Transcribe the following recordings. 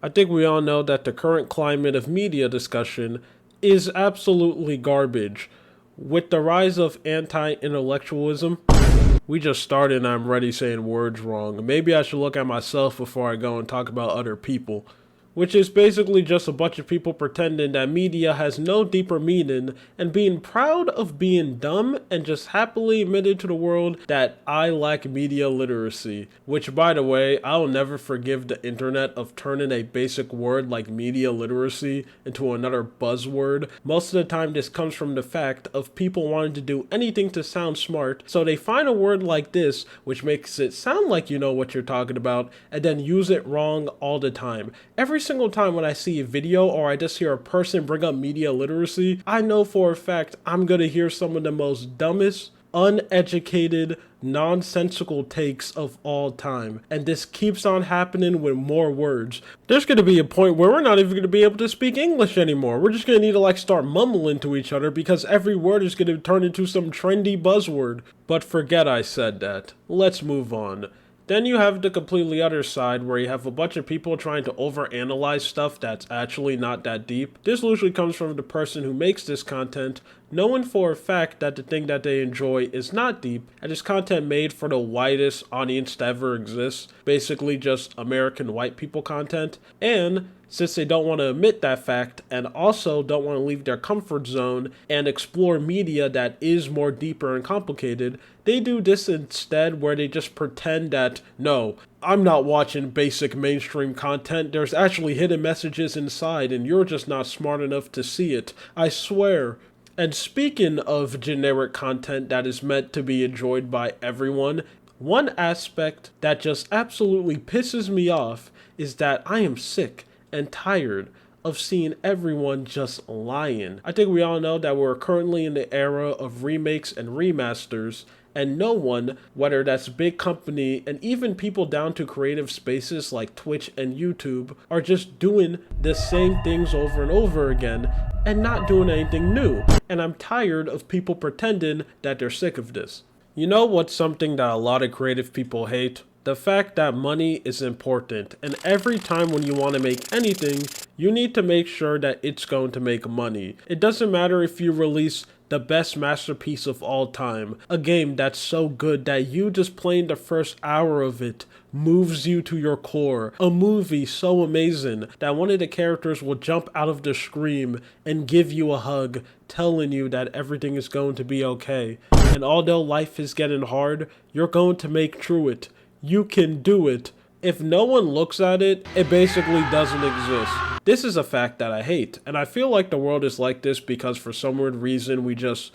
I think we all know that the current climate of media discussion is absolutely garbage. With the rise of anti-intellectualism, we just started and I'm already saying words wrong. Maybe I should look at myself before I go and talk about other people. Which is basically just a bunch of people pretending that media has no deeper meaning and being proud of being dumb and just happily admitted to the world that I lack media literacy. Which, by the way, I'll never forgive the internet of turning a basic word like media literacy into another buzzword. Most of the time this comes from the fact of people wanting to do anything to sound smart, so they find a word like this, which makes it sound like you know what you're talking about, and then use it wrong all the time. Every single time when I see a video or I just hear a person bring up media literacy, I know for a fact I'm gonna hear some of the most dumbest, uneducated, nonsensical takes of all time. And this keeps on happening with more words. There's gonna be a point where we're not even gonna be able to speak English anymore. We're just gonna need to start mumbling to each other because every word is gonna turn into some trendy buzzword. But forget I said that. Let's move on. Then you have the completely other side where you have a bunch of people trying to overanalyze stuff that's actually not that deep. This usually comes from the person who makes this content, knowing for a fact that the thing that they enjoy is not deep, and is content made for the widest audience that ever exists, basically just American white people content, and since they don't want to admit that fact and also don't want to leave their comfort zone and explore media that is more deeper and complicated, they do this instead where they just pretend that, no, I'm not watching basic mainstream content, there's actually hidden messages inside and you're just not smart enough to see it, I swear. And speaking of generic content that is meant to be enjoyed by everyone, one aspect that just absolutely pisses me off is that I am sick and tired of seeing everyone just lying. I think we all know that we're currently in the era of remakes and remasters, and no one, whether that's big company and even people down to creative spaces like Twitch and YouTube, are just doing the same things over and over again and not doing anything new. And I'm tired of people pretending that they're sick of this. You know what's something that a lot of creative people hate? The fact that money is important, and every time when you want to make anything, you need to make sure that it's going to make money. It doesn't matter if you release the best masterpiece of all time, a game that's so good that you just playing the first hour of it moves you to your core, a movie so amazing that one of the characters will jump out of the screen and give you a hug, telling you that everything is going to be okay. And although life is getting hard, you're going to make through it. You can do it. If no one looks at it, it basically doesn't exist. This is a fact that I hate, and I feel like the world is like this because for some weird reason we just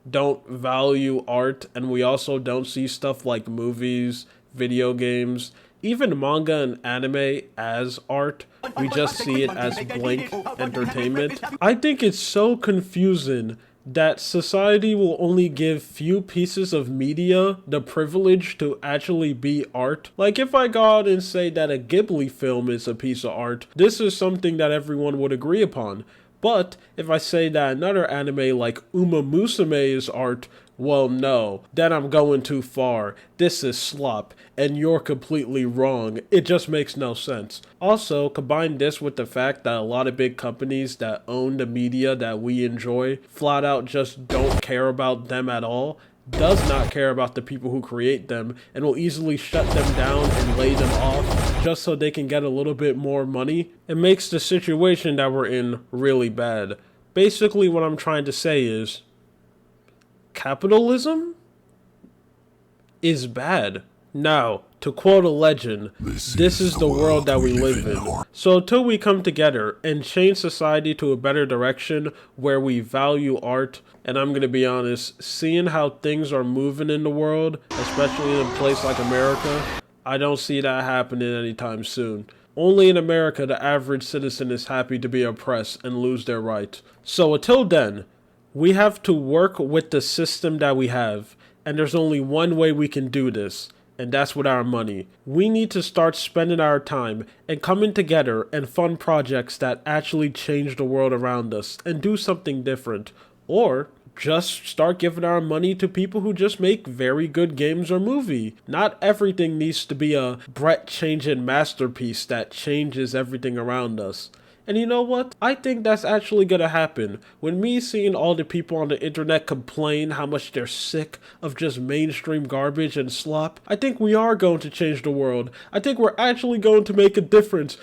don't value art, and we also don't see stuff like movies, video games, even manga and anime as art. We just see it as blank entertainment. I think it's so confusing that society will only give few pieces of media the privilege to actually be art. Like if I go out and say that a Ghibli film is a piece of art, this is something that everyone would agree upon. But if I say that another anime like Uma Musume is art, well no, then I'm going too far. This is slop, and you're completely wrong. It just makes no sense. Also, combine this with the fact that a lot of big companies that own the media that we enjoy flat out just don't care about them at all, does not care about the people who create them, and will easily shut them down and lay them off just so they can get a little bit more money. It makes the situation that we're in really bad. Basically what I'm trying to say is, capitalism is bad. Now, to quote a legend, this is the world that we live in. So until we come together and change society to a better direction where we value art, and I'm going to be honest, seeing how things are moving in the world, especially in a place like America, I don't see that happening anytime soon. Only in America the average citizen is happy to be oppressed and lose their rights. So until then, we have to work with the system that we have, and there's only one way we can do this, and that's with our money. We need to start spending our time and coming together and fund projects that actually change the world around us and do something different. Or just start giving our money to people who just make very good games or movie. Not everything needs to be a Brett-changing masterpiece that changes everything around us. And you know what? I think that's actually gonna happen. When me seeing all the people on the internet complain how much they're sick of just mainstream garbage and slop, I think we are going to change the world. I think we're actually going to make a difference.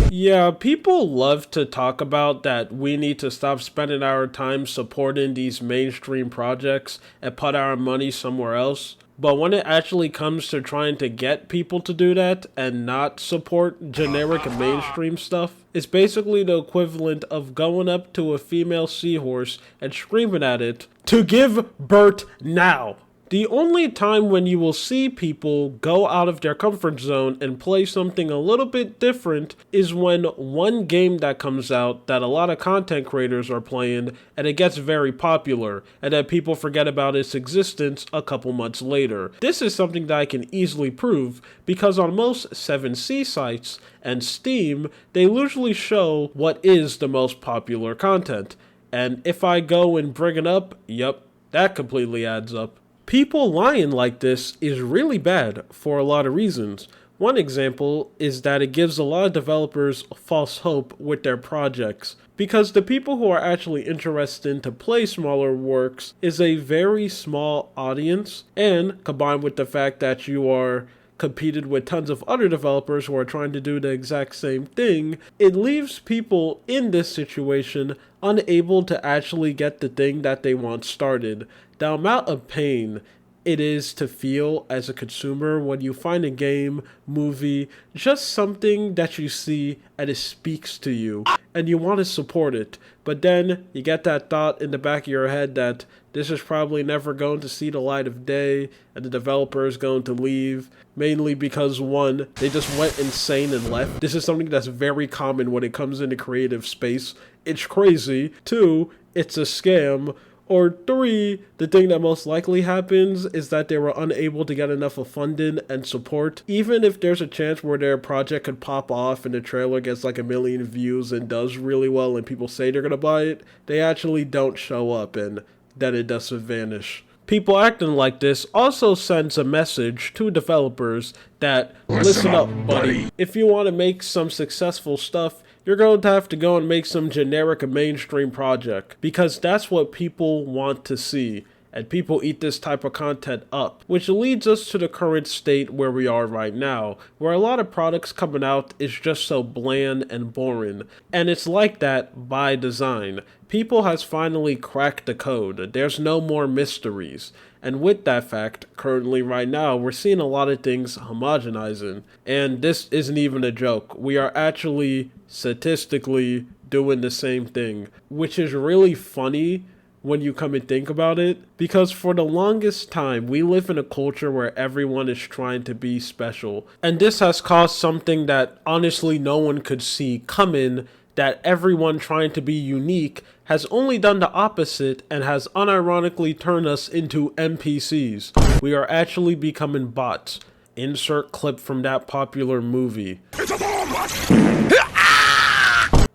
Yeah, people love to talk about that we need to stop spending our time supporting these mainstream projects and put our money somewhere else. But when it actually comes to trying to get people to do that and not support generic mainstream stuff, it's basically the equivalent of going up to a female seahorse and screaming at it to give birth now. The only time when you will see people go out of their comfort zone and play something a little bit different is when one game that comes out that a lot of content creators are playing and it gets very popular and then people forget about its existence a couple months later. This is something that I can easily prove because on most 7C sites and Steam, they usually show what is the most popular content. And if I go and bring it up, yep, that completely adds up. People lying like this is really bad for a lot of reasons. One example is that it gives a lot of developers false hope with their projects, because the people who are actually interested to play smaller works is a very small audience, and combined with the fact that you are competed with tons of other developers who are trying to do the exact same thing, it leaves people in this situation unable to actually get the thing that they want started. The amount of pain it is to feel as a consumer when you find a game, movie, just something that you see and it speaks to you and you want to support it, but then you get that thought in the back of your head that this is probably never going to see the light of day and the developer is going to leave, mainly because one, they just went insane and left. This is something that's very common when it comes into creative space. It's crazy. Two, it's a scam. Or three, the thing that most likely happens is that they were unable to get enough of funding and support. Even if there's a chance where their project could pop off and the trailer gets like 1 million views and does really well and people say they're gonna buy it, they actually don't show up and then it doesn't vanish. People acting like this also sends a message to developers that, listen up, buddy. If you want to make some successful stuff, you're going to have to go and make some generic mainstream project, because that's what people want to see, and people eat this type of content up, which leads us to the current state where we are right now, where a lot of products coming out is just so bland and boring, and it's like that by design. People has finally cracked the code. There's no more mysteries. And with that fact, currently right now, we're seeing a lot of things homogenizing. And this isn't even a joke. We are actually statistically doing the same thing, which is really funny when you come and think about it, because for the longest time we live in a culture where everyone is trying to be special, and this has caused something that honestly no one could see coming, that everyone trying to be unique has only done the opposite and has unironically turned us into NPCs. We are actually becoming bots. Insert clip from that popular movie.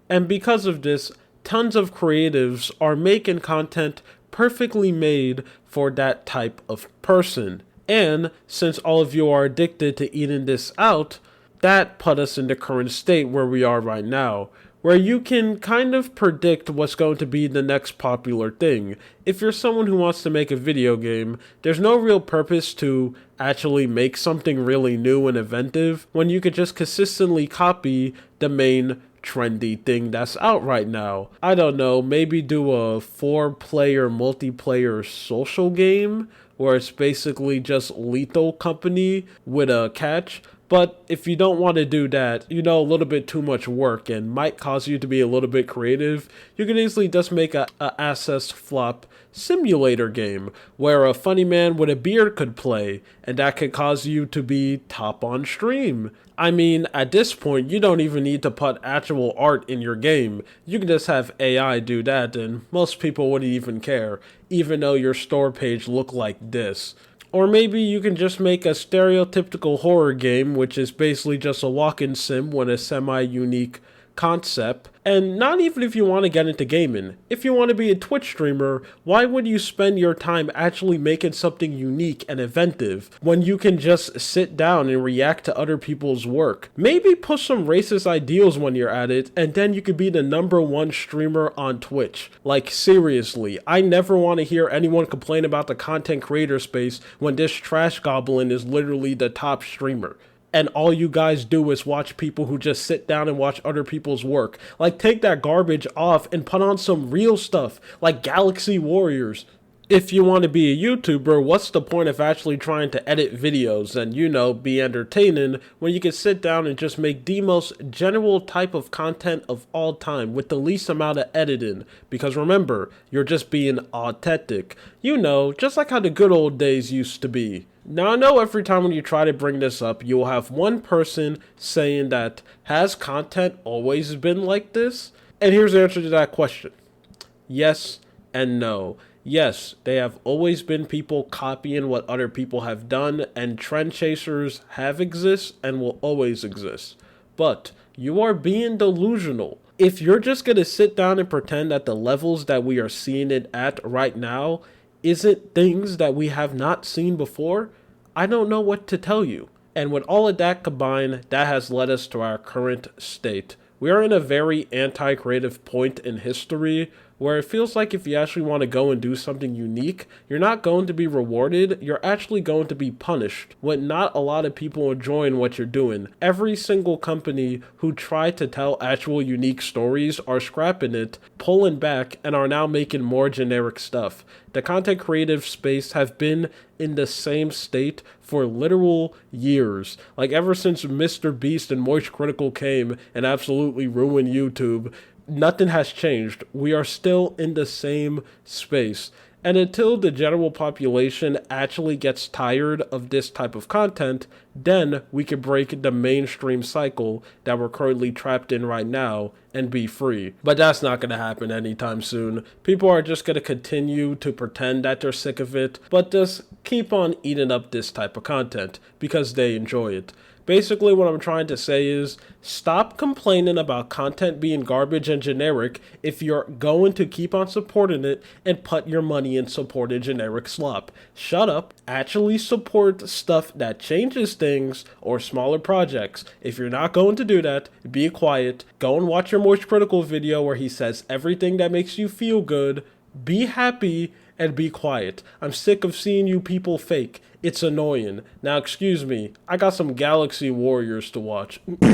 And because of this, tons of creatives are making content perfectly made for that type of person. And since all of you are addicted to eating this out, that put us in the current state where we are right now, where you can kind of predict what's going to be the next popular thing. If you're someone who wants to make a video game, there's no real purpose to actually make something really new and inventive when you could just consistently copy the main trendy thing that's out right now. I don't know, maybe do a 4-player multiplayer social game where it's basically just Lethal Company with a catch. But if you don't want to do that, a little bit too much work and might cause you to be a little bit creative, you can easily just make a assess flop simulator game where a funny man with a beard could play, and that could cause you to be top on stream. I mean, at this point, you don't even need to put actual art in your game. You can just have AI do that, and most people wouldn't even care, even though your store page looked like this. Or maybe you can just make a stereotypical horror game, which is basically just a walk-in sim with a semi-unique concept. And not even if you want to get into gaming. If you want to be a Twitch streamer, why would you spend your time actually making something unique and inventive when you can just sit down and react to other people's work? Maybe push some racist ideals when you're at it, and then you could be the #1 streamer on Twitch. Like, seriously, I never want to hear anyone complain about the content creator space when this trash goblin is literally the top streamer. And all you guys do is watch people who just sit down and watch other people's work. Like, take that garbage off and put on some real stuff, like Galaxy Warriors. If you want to be a YouTuber, what's the point of actually trying to edit videos and, be entertaining when you can sit down and just make the most general type of content of all time with the least amount of editing? Because remember, you're just being authentic. Just like how the good old days used to be. Now, I know every time when you try to bring this up, you'll have one person saying that, has content always been like this? And here's the answer to that question. Yes and no. Yes, they have always been people copying what other people have done, and trend chasers have exist and will always exist. But you are being delusional. If you're just going to sit down and pretend that the levels that we are seeing it at right now isn't things that we have not seen before, I don't know what to tell you. And with all of that combined, that has led us to our current state. We are in a very anti-creative point in history where it feels like if you actually want to go and do something unique, you're not going to be rewarded, you're actually going to be punished, with not a lot of people enjoying what you're doing. Every single company who tried to tell actual unique stories are scrapping it, pulling back, and are now making more generic stuff. The content creative space have been in the same state for literal years. Like, ever since Mr. Beast and Moist Critical came and absolutely ruined YouTube, nothing has changed. We are still in the same space. And until the general population actually gets tired of this type of content, then we can break the mainstream cycle that we're currently trapped in right now and be free. But that's not going to happen anytime soon. People are just going to continue to pretend that they're sick of it, but just keep on eating up this type of content because they enjoy it. Basically, what I'm trying to say is, stop complaining about content being garbage and generic if you're going to keep on supporting it and put your money in supporting generic slop. Shut up. Actually support stuff that changes things or smaller projects. If you're not going to do that, be quiet. Go and watch your Moist Critical video where he says everything that makes you feel good. Be happy and be quiet. I'm sick of seeing you people fake. It's annoying. Now, excuse me, I got some Galaxy Warriors to watch.